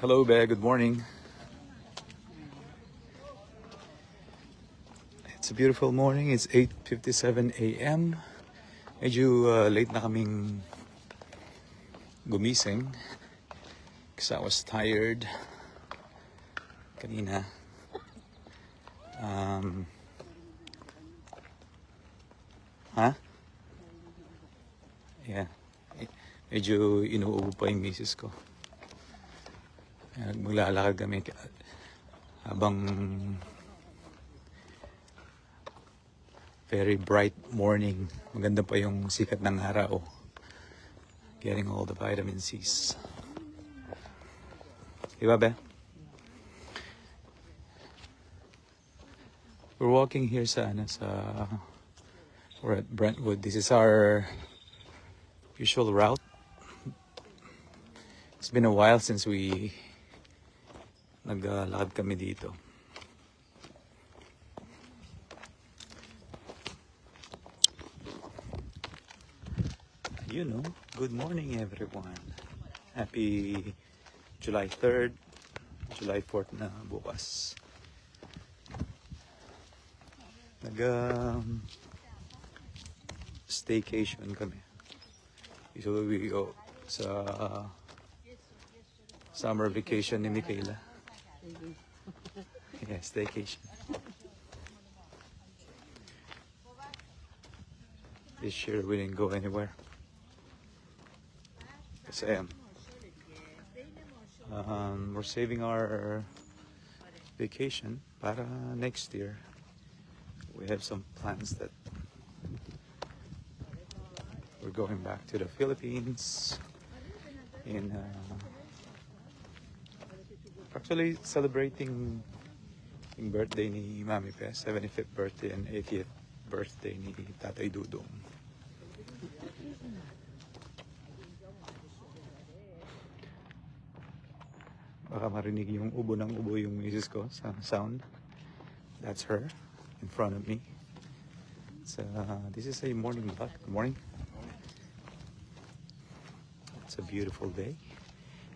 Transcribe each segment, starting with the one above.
Hello, Bear. Good morning. It's a beautiful morning. It's 8:57 a.m. Medyo late na kaming gumising kasi I was tired kanina. Yeah. Medyo inuubo pa yung misis ko. Maglalakad kami habang very bright morning. Maganda pa yung sikat ng araw. Getting all the vitamin C's. Diba, Be? We're walking here we're at Brentwood. This is our usual route. It's been a while since we naglalakad kami dito. Good morning everyone. Happy July 3rd, July 4th na bukas. Staycation kami. Usually we go sa summer vacation ni Michaela. Yeah, staycation. This year we didn't go anywhere. Kasi we're saving our vacation para next year. We have some plans that we're going back to the Philippines in actually celebrating yung birthday ni Mami Pe, 75th birthday and 80th birthday ni Tatay Dudong. Baka marinig yung ubo ng ubo yung misis ko sa sound. That's her in front of me. So this is a morning vlog. Good morning. It's a beautiful day.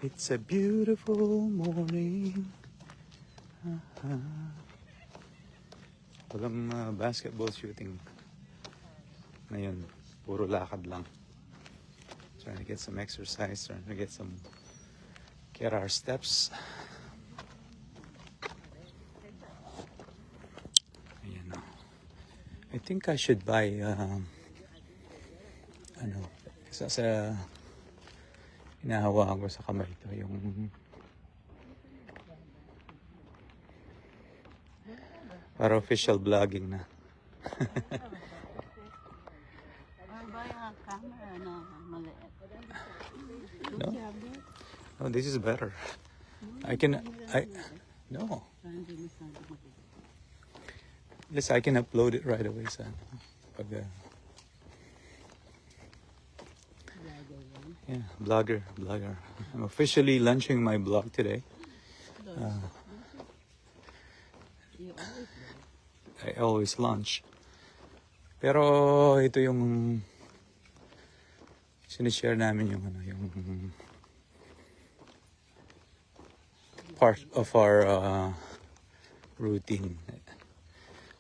It's a beautiful morning. Walang basketball shooting ngayon. Puro lakad lang. Trying to get some exercise. Trying to get our steps. Ayan. I think I should buy sa hinahawakan ko sa kamay ito yung para official vlogging na. No? Oh, this is better. No. Yes, I can upload it right away sa pag yeah, blogger. I'm officially launching my blog today. I always launch. Pero ito yung sinishare namin yung part of our routine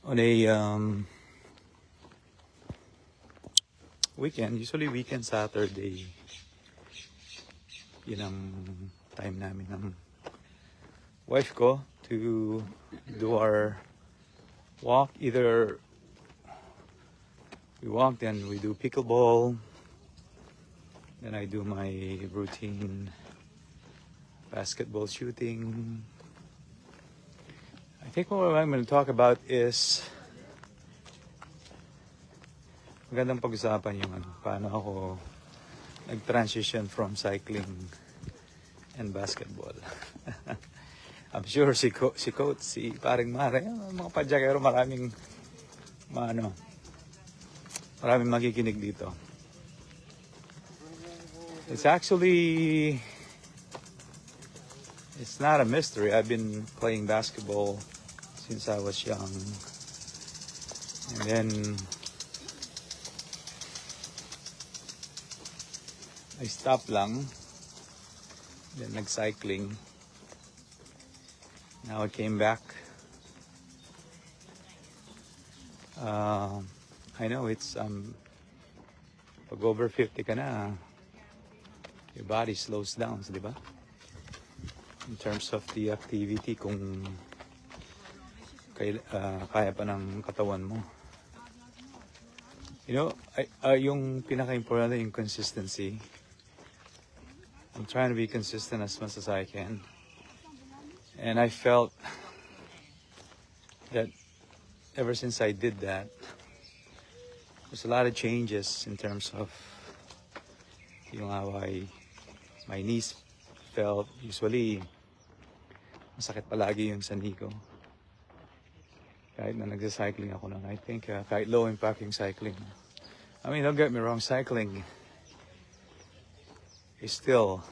on a weekend. Usually weekend Saturday. Yun ang time namin ng wife ko to do our walk. Either we walk, then we do pickleball, then I do my routine basketball shooting. I think what I'm going to talk about is magandang pag-usapan yung paano ako nag-transition from cycling and basketball. I'm sure si Coach, si Paring Mare, mga padyakero, maraming makikinig dito. It's not a mystery. I've been playing basketball since I was young. And then I stopped lang. Then nag-cycling. Now I came back. I know it's pag over 50 ka na, your body slows down, di ba? In terms of the activity, kung kaya pa ng katawan mo. You know, yung pinaka-important yung consistency. I'm trying to be consistent as much as I can. And I felt that ever since I did that, there's a lot of changes in terms of yung how my knees felt. Usually, masakit palagi yung sandi ko. Kahit na nagsa-cycling ako lang. I think kahit low impact yung cycling. I mean, don't get me wrong, cycling is still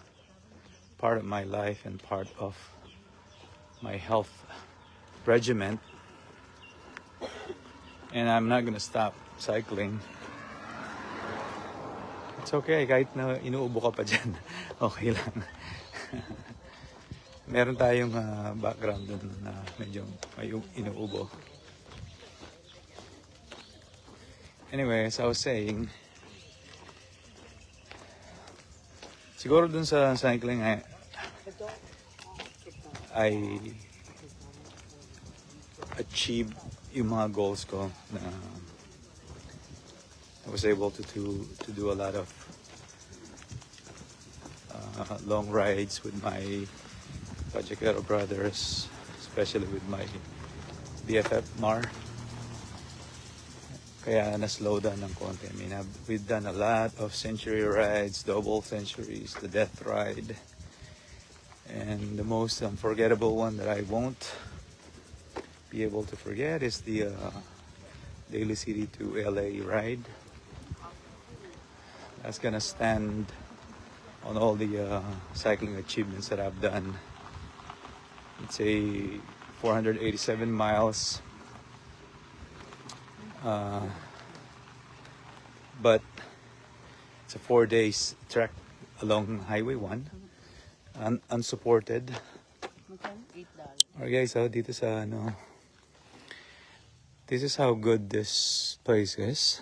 part of my life and part of my health regimen. And I'm not gonna stop cycling. It's okay, kahit na inuubo ka pa dyan, okay lang. Meron tayong background dun na medyo may inuubo. Anyway, as I was saying, siguro dun sa cycling, I achieved yung mga goals ko na I was able to do a lot of long rides with my Pajekero brothers, especially with my BFF Mar. Kaya na-slow down ng konti. I mean, we've done a lot of century rides, double centuries, the death ride. And the most unforgettable one that I won't be able to forget is the Daly City to LA ride. That's gonna stand on all the cycling achievements that I've done. It's a 487 miles. But it's a 4 days trek along Highway 1, unsupported. Okay, so dito sa this is how good this place is.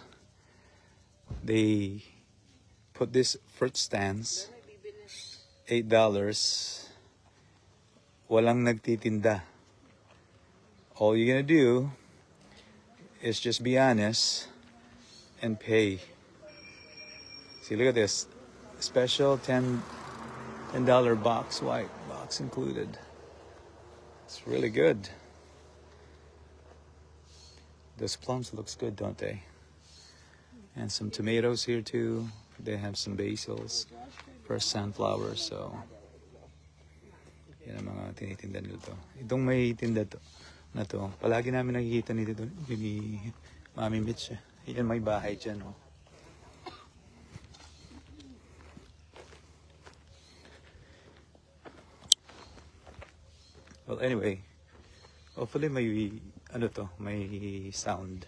They put this fruit stands, $8. Walang nagtitinda. All you're gonna do is just be honest and pay. See, look at this. Special $10 box, white box included. It's really good. Those plums looks good, don't they? And some tomatoes here too. They have some basils. First sunflowers, so yan ang mga tinitinda nito. Itong may tinda to, na to, palagi namin nakikita nito ni Mami Mitch. Yan may bahay dyan. Oh. Well, anyway, hopefully may may sound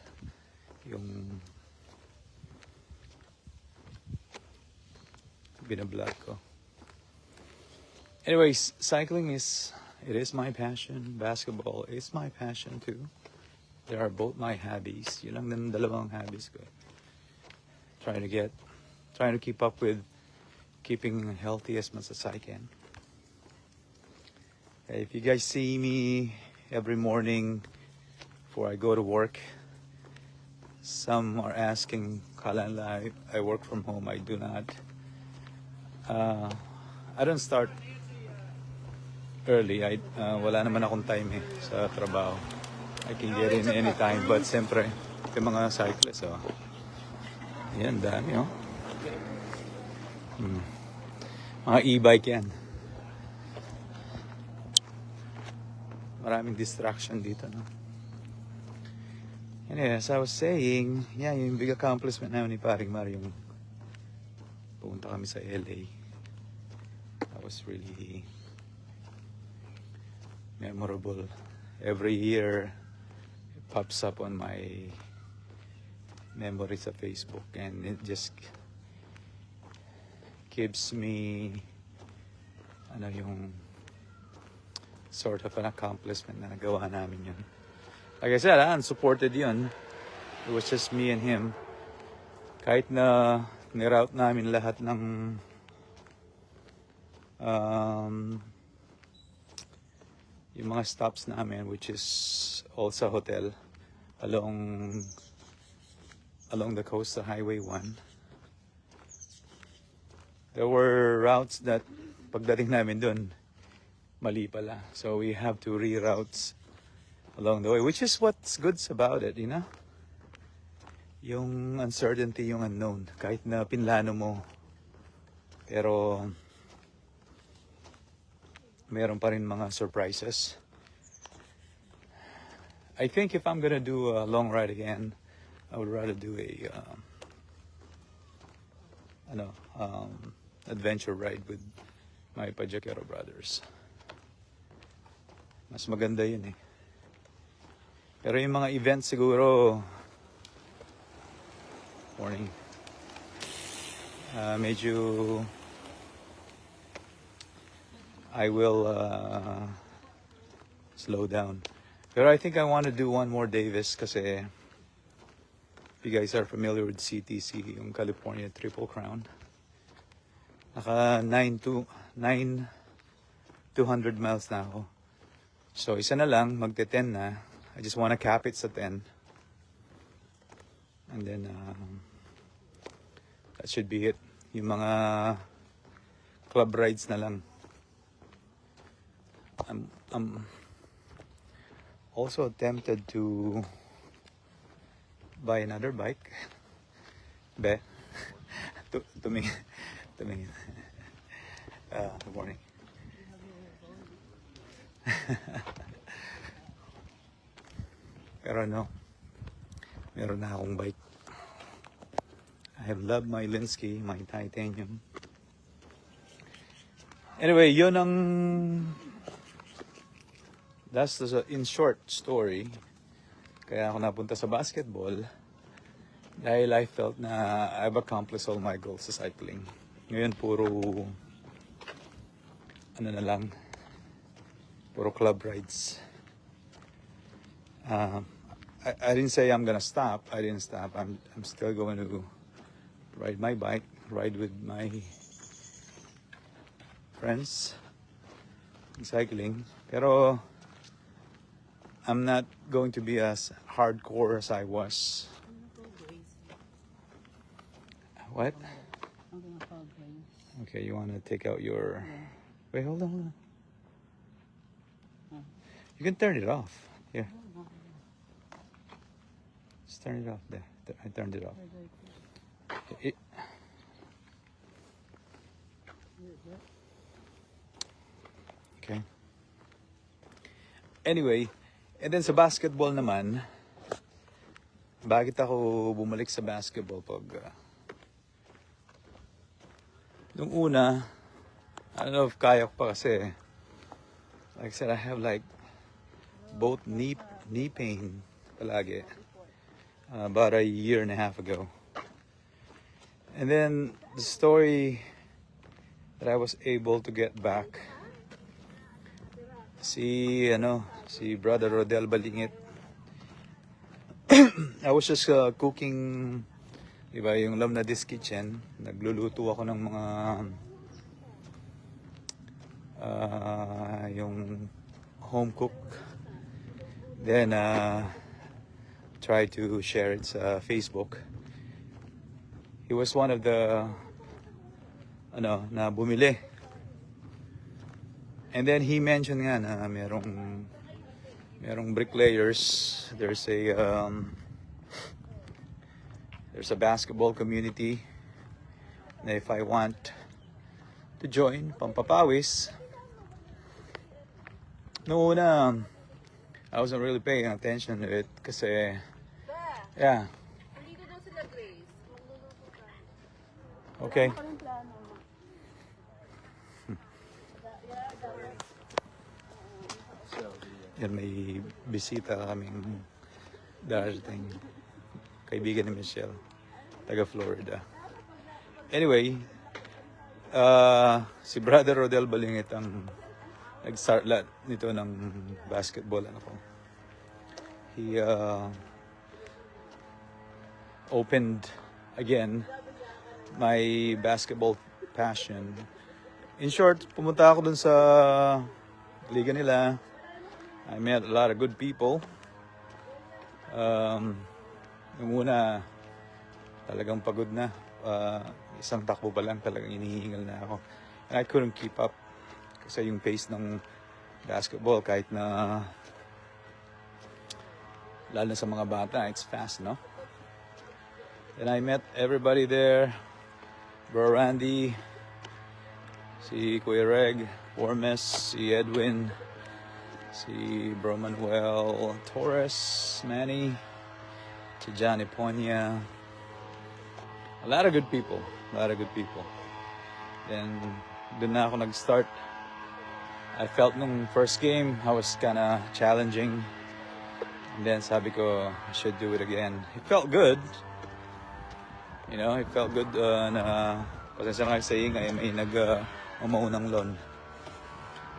yung binablog ko. Anyways, cycling is my passion. Basketball is my passion too. They are both my hobbies. Yun lang din dalawang hobbies ko. Trying to keep up with keeping healthy as much as I can. If you guys see me every morning before I go to work, some are asking, kala nila I work from home. I do not. I don't start early. Wala naman akong time sa trabaho. I can get in anytime. But siyempre, yung mga cyclists, yan, dami, Mga e-bike yan. Maraming distraction dito, no? Anyway, as I was saying, yung big accomplishment namin ni Paring Mar, yung pumunta kami sa LA. That was really memorable. Every year, it pops up on my memories sa Facebook, and it just gives me sort of an accomplishment na nagawa namin yun. Like I said, unsupported yun. It was just me and him. Kahit na niroute namin lahat ng yung mga stops namin, which is also hotel along the coastal highway 1. There were routes that pagdating namin dun, mali pala. So we have to reroute along the way, which is what's good about it, you know? Yung uncertainty, yung unknown. Kahit na pinlano mo, pero meron pa rin mga surprises. I think if I'm gonna do a long ride again, I would rather do a adventure ride with my Pajaquero brothers. Mas maganda yun eh. Pero yung mga events siguro, morning, medyo I will slow down. Pero I think I want to do one more Davis kasi if you guys are familiar with CTC, yung California Triple Crown, naka 200 miles na ako. So isa na lang, magte-10 na. I just want to cap it sa 10. And then that should be it. Yung mga club rides na lang. I'm also tempted to buy another bike. Be, tumingin. Good morning. Pero no, meron na akong bike. I have loved my Linsky, my titanium. Anyway, yun ang that's the in short story. Kaya ako napunta sa basketball dahil I felt na I've accomplished all my goals sa cycling. Ngayon puro club rides. I didn't say I'm gonna stop. I didn't stop. I'm still going to ride my bike, ride with my friends, cycling. Pero I'm not going to be as hardcore as I was. What? Okay, you want to take out your... Wait, hold on. You can turn it off. Here. Just turn it off there. I turned it off. Okay. Anyway, and then sa basketball naman, bakit ako bumalik sa basketball pag nung una, I don't know if kaya ko pa kasi like I said, I have like both knee pain palagi about a year and a half ago. And then the story that I was able to get back, si Brother Rodel Balingit. I was just cooking, diba, yung Lamnadis Kitchen. Nagluluto ako ng mga yung home cook. Then try to share it sa Facebook. He was one of the na bumili. And then he mentioned nga na merong bricklayers. There's a basketball community na if I want to join, pampapawis. Noong una, I wasn't really paying attention to it kasi, yeah. Okay. Yan, may bisita kaming darating. Kaibigan ni Michelle, taga Florida. Anyway, si Brother Rodel Balingit ang nag-start lahat nito ng basketball. Ano ko. He opened again my basketball passion. In short, pumunta ako dun sa liga nila. I met a lot of good people. Nung una, talagang pagod na. Isang takbo pa lang talagang inihingal na ako. And I couldn't keep up. Kasi yung pace ng basketball, kahit na lalo na sa mga bata, it's fast, no? And I met everybody there. Bro Randy, si Kuya Reg, Formes, si Edwin, si Bro Manuel Torres, Manny, si Johnny Ponya. A lot of good people. Then, dun na ako nag-start. I felt nung first game, I was kinda challenging. And then sabi ko, I should do it again. It felt good. You know, it felt good na pasensya na kayo sa ingay, may nag-umaunang loan.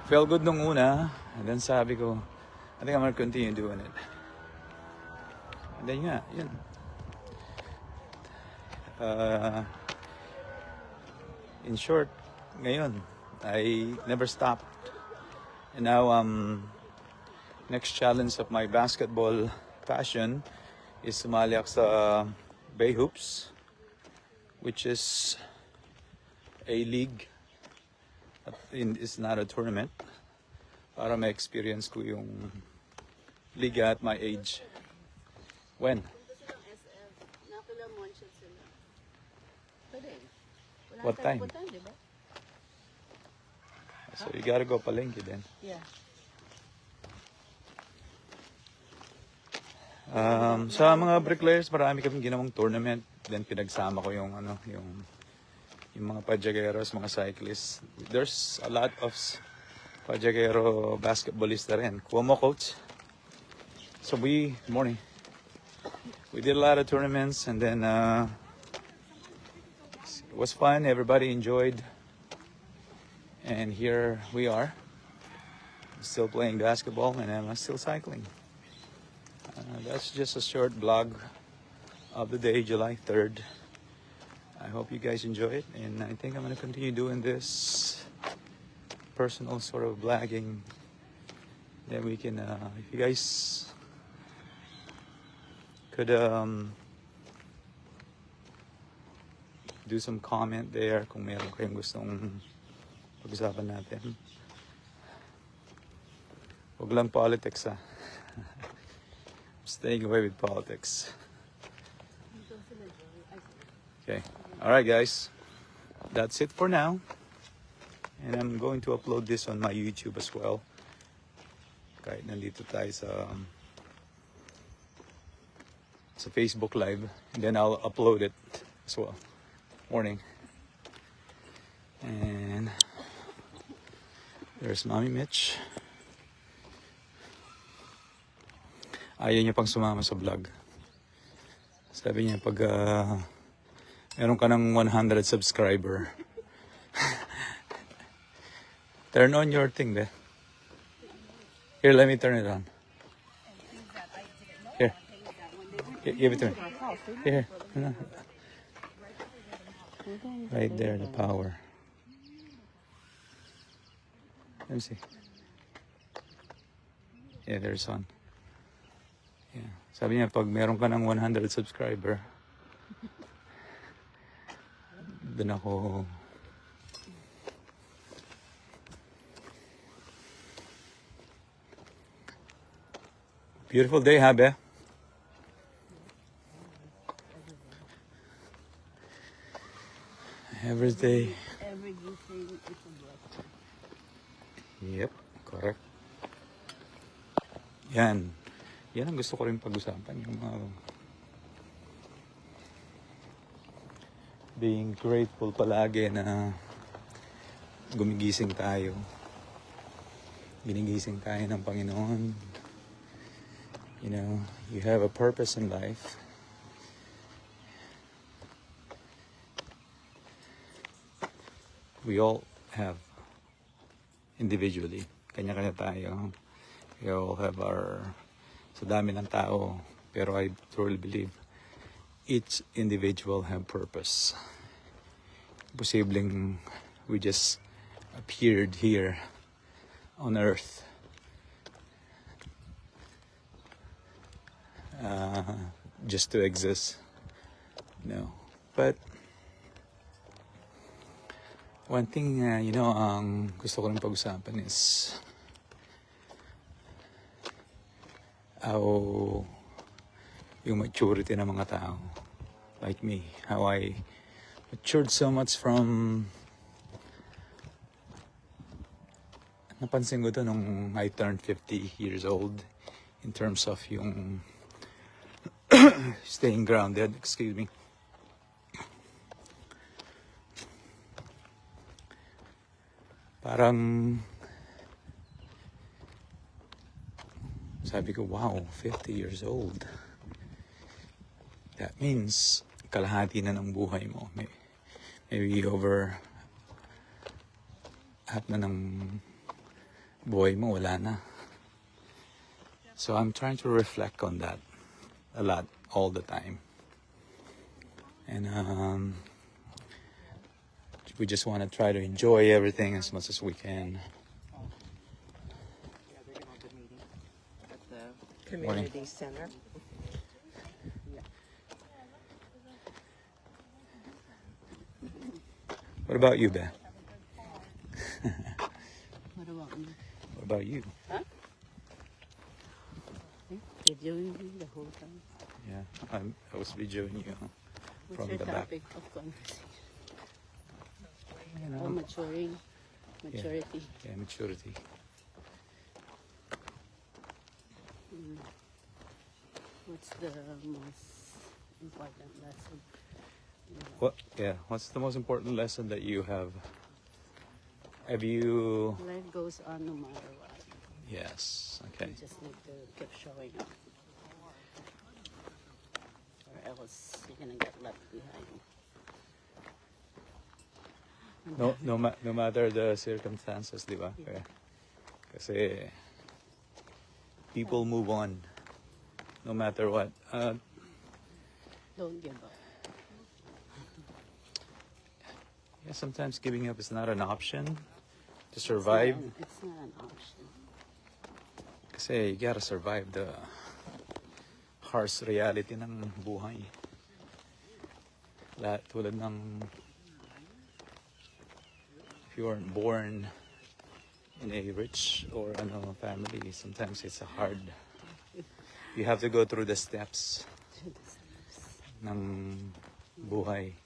It felt good nung una, and then sabi ko, I think I'm gonna continue doing it. And then yeah, yun. In short, ngayon, I never stopped. And now, next challenge of my basketball passion is sumali ako sa Bay Hoops, which is a league. It's not a tournament. Para ma-experience ko yung liga at my age. When? What time? So you gotta go palengke then. Yeah. Sa mga bricklayers, marami kaming ginawang tournament. Then pinagsama ko yung mga pajageros, mga cyclists. There's a lot of pajagero basketballista rin. Kuha mo, coach. So morning. We did a lot of tournaments, and then it was fun. Everybody enjoyed. And here we are, still playing basketball, and I'm still cycling. That's just a short vlog of the day, July 3rd. I hope you guys enjoy it, and I think I'm going to continue doing this personal sort of vlogging. Then we can, if you guys could do some comment there kung meron kayong gustong pag-usapan natin. Huwag lang politics, ha. Staying away with politics. Okay. Alright, guys. That's it for now. And I'm going to upload this on my YouTube as well. Kahit nandito tayo sa Facebook Live. And then I'll upload it as well. Morning. And there's Mommy Mitch. Ayaw niya pang sumama sa vlog. Sabi niya pag meron ka ng 100 subscriber, turn on your thing there. Here, let me turn it on. Here. Give it to me. Here. Right there, the power. Let me see. Yeah, there's on. Yeah. Sabi niya, pag meron ka ng 100 subscriber, doon ako. Beautiful day, Habe. Every day. Everything is a blessing. Yep, correct. Yan. Yan ang gusto ko rin pag-usapan. Yung being grateful palagi na gumigising tayo. Ginigising tayo ng Panginoon. You know, you have a purpose in life. We all have individually. kanya-kanya tayo. We all have our, sa dami ng tao, pero I truly believe each individual have purpose. Posibleng we just appeared here on earth just to exist. No. But one thing, ang gusto ko rin pag-usapan is how yung maturity ng mga tao like me, how I matured so much from napansin ko to nung I turned 50 years old in terms of yung staying grounded, excuse me. Parang sabi ko, wow, 50 years old. That means kalahati na ng buhay mo. Maybe over half na ng buhay mo, wala na. So I'm trying to reflect on that a lot, all the time. And we just want to try to enjoy everything as much as we can. At the community center. What about you, Ben? What about me? What about you? Videoing you the whole time. Yeah, I was videoing you What's from your the back. topic of conversation? You Oh, know, maturing. Maturity. yeah, maturity. What's the most important lesson? What's the most important lesson that you have? Have you? Life goes on no matter what. Yes. Okay. You just need to keep showing up. Or else you're gonna get left behind. No matter the circumstances, di ba? Kasi people move on no matter what. Don't give up. Yeah, sometimes giving up is not an option to survive. It's not an option. Kasi you gotta survive the harsh reality ng buhay. Lahat tulad ng if you weren't born in a rich or family, sometimes it's a hard. You have to go through the steps ng buhay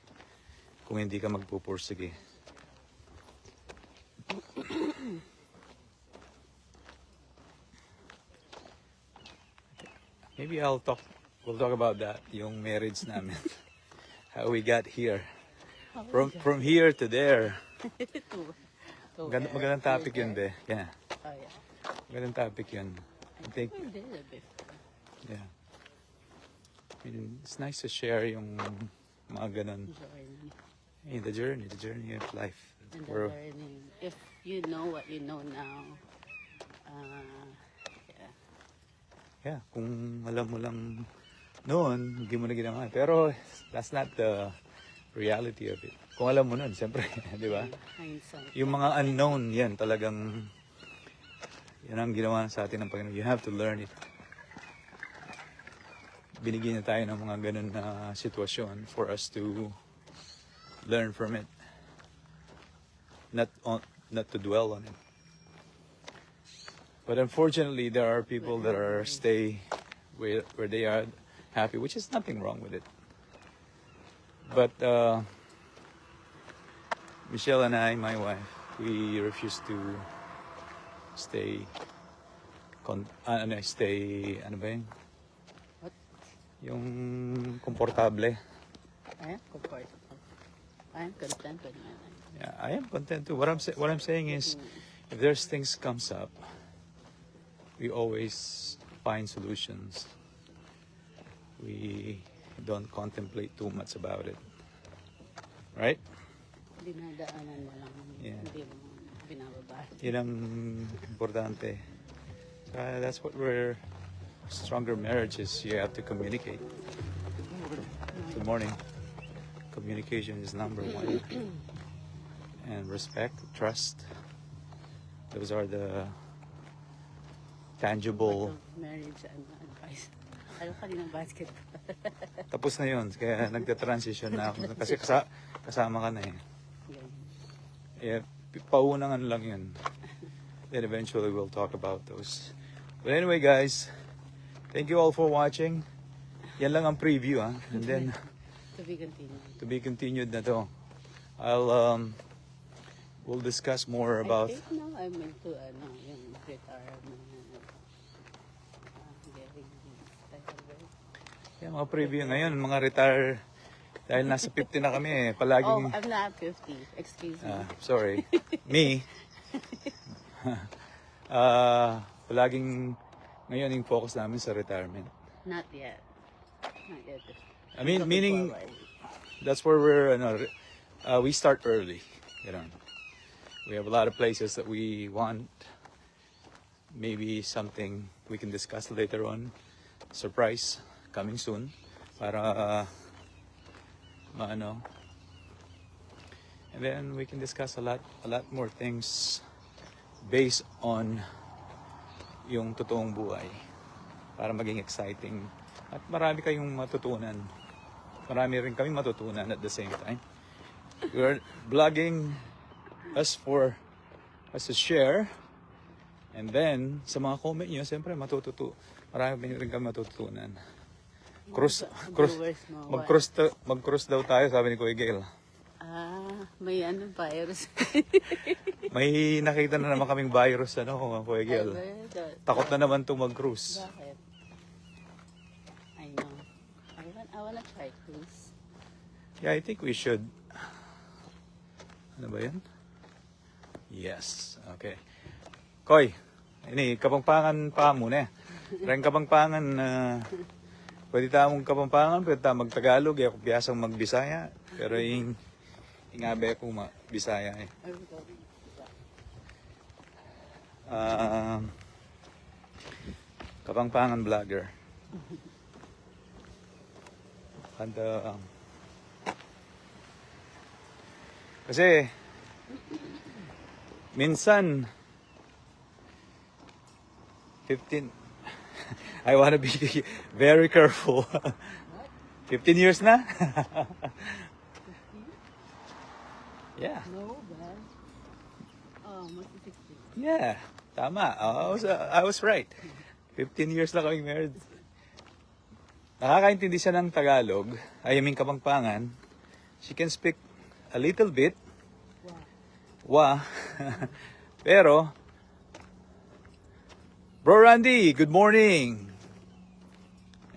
kung hindi ka magpupursige. Maybe we'll talk about that, yung marriage namin. How we got here. From here to there. Magandang topic yun, be. Yeah. Oh, yeah. Magandang topic yun. I think, We did it before. yeah. I mean, it's nice to share yung mga ganun. Journey. Hey, the journey of life. And the We're- learning. If you know what you know now, yeah. Yeah, kung alam mo lang noon, hindi mo na ginawa. Pero that's not the reality of it. Kung alam mo noon, siyempre, di ba? Hindsight. Yung mga unknown, yan talagang, yan ang ginawa sa atin ng Panginoon. You have to learn it. Binigyan niya tayo ng mga ganun na sitwasyon for us to learn from it. Not to dwell on it. But unfortunately, there are people that are stay where they are happy, which is nothing wrong with it. But Michelle and I, my wife, we refuse to stay. Ano ba yun? What? Yung komportable. I am comfortable. I am content with my life. Yeah, I am content too. What I'm saying is, if there's things comes up, we always find solutions. We don't contemplate too much about it. Right? Dinadaanan mo lang. Yeah. Hindi mo binababa. Yun ang importante. That's what we're stronger marriages. You have to communicate. Good morning. Communication is number one. And respect, trust. Those are the tangible. Marriage advice. Ano kaninang basketball? Tapos na yun. Kaya nagta-transition na ako. Kasi kasama ka na eh. Yeah, paunangan lang yun. Then eventually we'll talk about those. But anyway guys, thank you all for watching. Yan lang ang preview ha. And then To be continued. to be continued na to. We'll discuss more about I think now I'm into yung retirement. Getting title. yung mga preview ngayon, mga retire dahil nasa 50 na kami eh. Oh, Palaging I'm not 50. Excuse me. sorry. Me. Palaging ngayon yung focus namin sa retirement. Not yet. Not yet. I mean, Looking meaning forward. that's where we start early. You know, we have a lot of places that we want. Maybe something we can discuss later on. Surprise coming soon. Para maano. And then we can discuss a lot more things based on yung totoong buhay para maging exciting at marami kayong matutunan. Marami rin kami matutunan at the same time. We're vlogging us to share, and then sa mga comment nyo, siyempre marami rin kami matutunan. Viewers mo, Mag-cross daw tayo, sabi ni Kuya Gail. May virus. May nakita na naman kaming virus, Kuya Gail. Takot na naman itong mag-cruise. Bakit? I know. I wanna try cruise. Yeah, I think we should. Ano ba yan? Yes. Okay. Koy, ini Kapampangan pa muna. Ren Kapampangan, pwede tamong Kapampangan, pwede tamong mag-Tagalog, ako biyasang mag-Bisaya, pero yung ingabe ko Bisaya eh. Kapampangan vlogger. And kasi minsan 15 I want to be very careful. 15 years na? Yeah. No, but... Magsi 16. Yeah. Tama. I was right. 15 years na kaming married. Nakakaintindi siya ng Tagalog. I mean Kapampangan. She can speak a little bit. Wow. Pero, Bro Randy, good morning.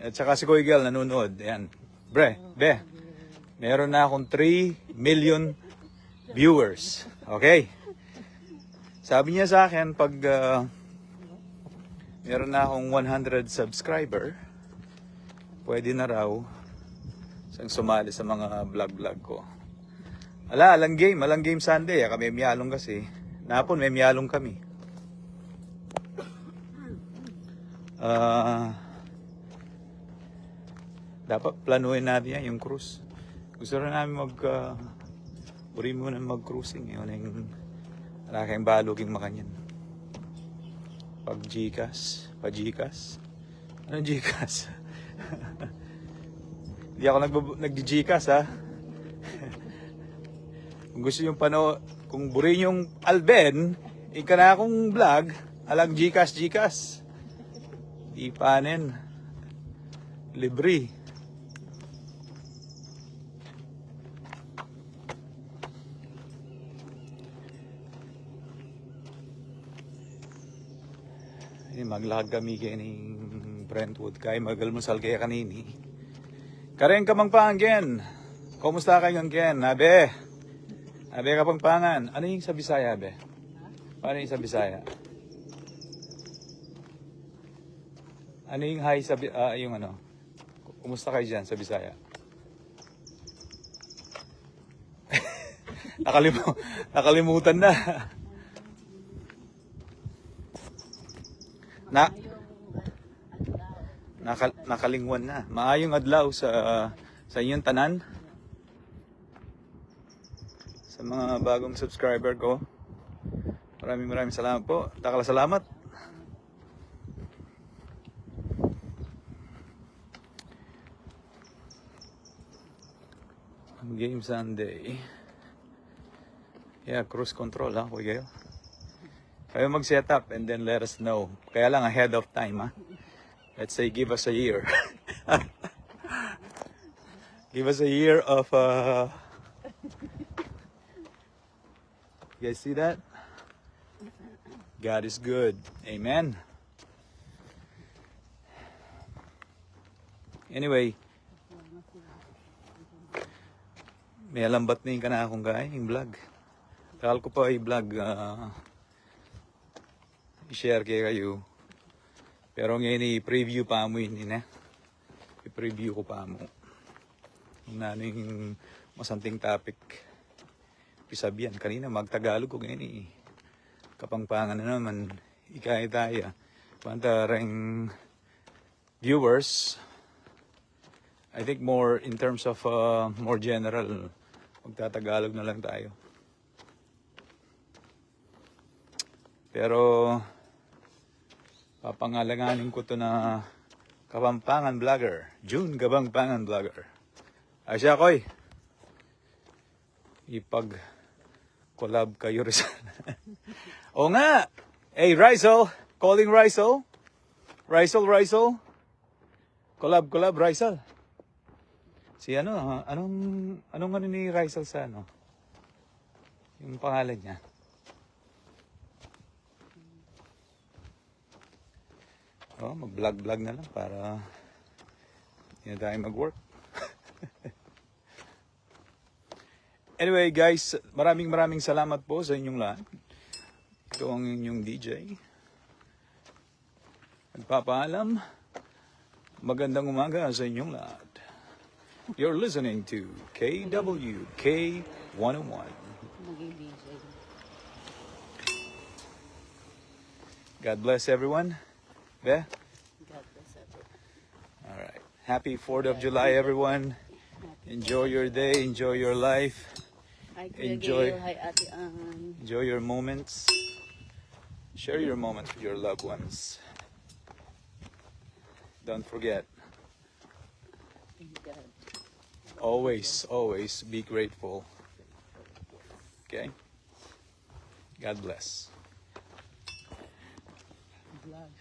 At saka si Kuya Gal nanonood. Ayan. Be, meron na akong 3 million viewers. Okay? Sabi niya sa akin, pag meron na akong 100 subscriber, pwede na raw siyang sumali sa mga vlog ko. Alang game Sunday. Kami miyalong kasi. Napon may miyalong kami. Dapat planuhin natin yan, yung cruise. Gusto rin namin uri muna mag-cruising. Yun yung wala kayong baluging makanyan. Pa-Gcash. Anong Gcash? Hindi ako nag-Gcash ha. Kung gusto yung kung buri yung Alben, ika na akong vlog, alang Gcash. Di panen. Libre. Maglag kami kaya ng Brentwood. Kaya magalmusal kaya kanini. Kareng Kapampangan. Kumusta kayo Ken? Abe Kapampangan. Ano yung sa Bisaya, Abe? Paano yung sa Bisaya? Ano yung hi sa yung ano? Kumusta kayo dyan sa Bisaya? Nakalimutan na. Na nakalingwan na. Maayong adlaw sa inyong tanan. Sa mga bagong subscriber ko. Maraming salamat po. Takala salamat. Game Sunday. Yeah, cruise control ha, Kuya Gail. Kayo mag-set up and then let us know. Kaya lang ahead of time ha. Let's say give us a year. Give us a year of you guys see that? God is good. Amen. Anyway, may alambat na yung kana akong yung vlog. Takal ko pa i-vlog, i-share kayo. Pero ngayon i-preview pa mo yun na. I-preview ko pa mo. Kung ano yung masanting topic. Pisabihan. Kanina magtagalog ko ngayon kapangpangan na naman. Ikay tayo. Pantarang viewers. I think more in terms of more general. Magtatagalog na lang tayo. Pero papangalanganin ko to na Kapampangan Vlogger. June Kapampangan Vlogger. Asya koy. Ipag-collab kayo rin. O nga! Hey, Rizal! Calling Rizal. Rizal. Collab, Rizal. Si anong ano ni Rizal sa ano? Yung pangalan niya. Oh, mag-vlog na lang para hindi na tayo mag-work. Anyway guys, maraming salamat po sa inyong lahat. Ito ang inyong DJ. Nagpapaalam. Magandang umaga sa inyong lahat. You're listening to KWK 101. Maging DJ. God bless everyone. Be? God bless everyone. All right. Happy 4th of July, everyone. Enjoy your day. Enjoy your life. Hi, Kuya Enjoy. Gail. Hi, Ate Ann. Enjoy your moments. Share your moments with your loved ones. Don't forget. Thank God. Always be grateful. Okay? God bless. Vlog.